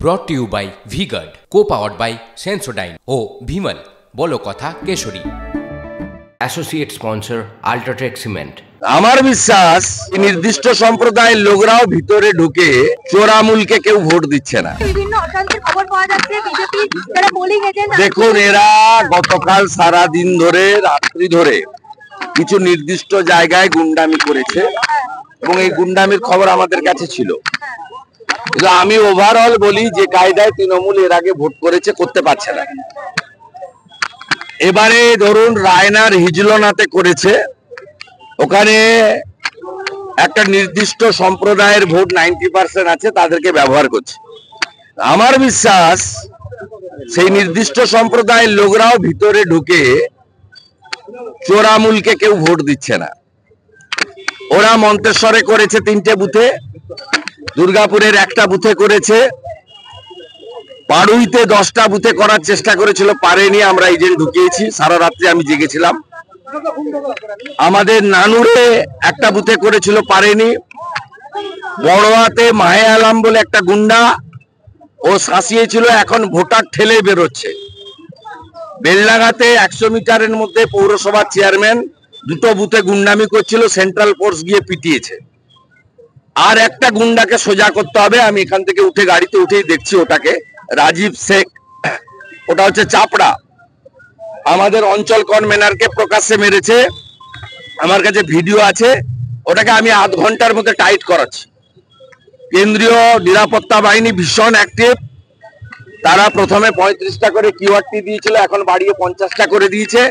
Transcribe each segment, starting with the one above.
ব্রট to you by V-Guard, co-powered by Sensodyne ও ভিমল বলো কথা কেশরী। Associate sponsor UltraTech cement. আমার বিশ্বাস নির্দিষ্ট সম্প্রদায়ের লোকরাও ভিতরে ঢুকে চোরামূলকে কেউ ভোট দিচ্ছে না। বিভিন্ন অশান্তির খবর পাওয়া যাচ্ছে, বিজেপি যারা পোলিং এজেন্ট। দেখুন, এরা গতকাল সারা দিন ধরে রাত্রি ধরে কিছু নির্দিষ্ট জায়গায় গুন্ডামি করেছে এবং এই গুন্ডামির খবর আমাদের কাছে ছিল। কিন্তু আমি ওভারঅল বলি যে কায়দায় তৃণমূল এর আগে ভোট করেছে, করতে পারছে না। এবারে ধরুন রায়নার হিজলনাতে করেছে, ওখানে একটা নির্দিষ্ট সম্প্রদায়ের ভোট 90% আছে, তাদেরকে ব্যবহার করছে। আমার বিশ্বাস সেই নির্দিষ্ট সম্প্রদায়ের লোকরাও ভিতরে ঢুকে চোরামূলকে কেউ ভোট দিচ্ছে না। ওরা মন্তেশ্বরে করেছে 3টে বুথে, দুর্গাপুরের একটা বুথে করেছে, পাড়ুইতে 10টা বুথে করার চেষ্টা করেছিল, পারেনি। আমরা এজেন্ট ঢুকিয়েছি, সারা রাত্রি আমি জেগেছিলাম। আমাদের নানুরে একটা বুথে করেছিল, পারেনি। বড়োয়াতে মাহে আলাম বলে একটা গুন্ডা, ও শাসিয়েছিল, এখন ভোটার ঠেলে বেরোচ্ছে। বেলডাঙ্গাতে 100 মিটারের মধ্যে পৌরসভার চেয়ারম্যান 2টো বুথে গুন্ডামি করছিল, সেন্ট্রাল ফোর্স গিয়ে পিটিয়েছে। আর একটা গুন্ডাকে সোজা করতে হবে, আমি এখান থেকে উঠে গাড়িতে উঠেই দেখছি ওটাকে, রাজীব শেখ, ওটা হচ্ছে চাপড়া। আমাদের অঞ্চল কনভেনারকে প্রকাশ্যে মেরেছে, আমার কাছে ভিডিও আছে। ওটাকে আমি আধ ঘন্টার মধ্যে টাইট করাচ্ছি। কেন্দ্রীয় নিরাপত্তা বাহিনী ভীষণ অ্যাক্টিভ। তারা প্রথমে 35টা করে কিউআরটি দিয়েছিল, এখন বাড়িয়ে 50টা করে দিয়েছে।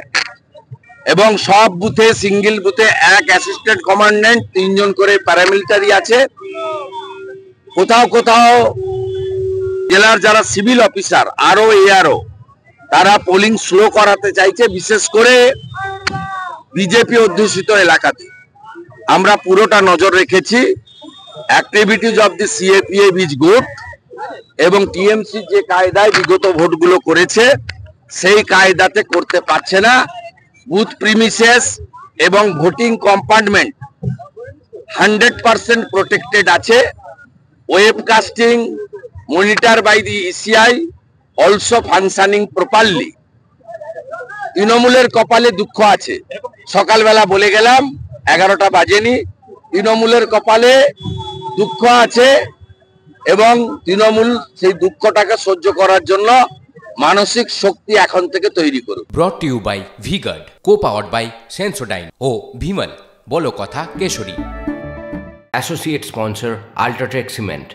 এবং সব বুথে, সিঙ্গেল বুথে এক অ্যাসিস্ট্যান্ট কমান্ড্যান্ট, 3 জন করে প্যারামিলিটারি আছে। কোথাও কোথাও জেলার যারা সিভিল অফিসার, আরও এআরও, তারা পোলিং স্লো করাতে চাইছে, বিশেষ করে বিজেপি অধ্যুষিত এলাকাতে। আমরা পুরোটা নজর রেখেছি। Activities of the CAPF is good, এবং টিএমসি যে কায়দায় বিগত ভোটগুলো করেছে সেই কায়দাতে করতে পারছে না। বুথ প্রিমিসেস এবং ভোটিং কম্পার্টমেন্ট 100% প্রোটেক্টেড আছে। Webcasting monitor by the ECI also functioning properly. তৃণমূলের কপালে দুঃখ আছে, সকালবেলা বলে গেলাম, 11টা বাজেনি। তৃণমূলের কপালে দুঃখ আছে এবং তৃণমূল সেই দুঃখটাকে সহ্য করার জন্য মানসিক শক্তি এখন থেকে তৈরি করুক। Brought to you by V-Guard, co-powered by Sensodyne ও ভিমল বলো কথা কেশরী। Associate sponsor UltraTech cement.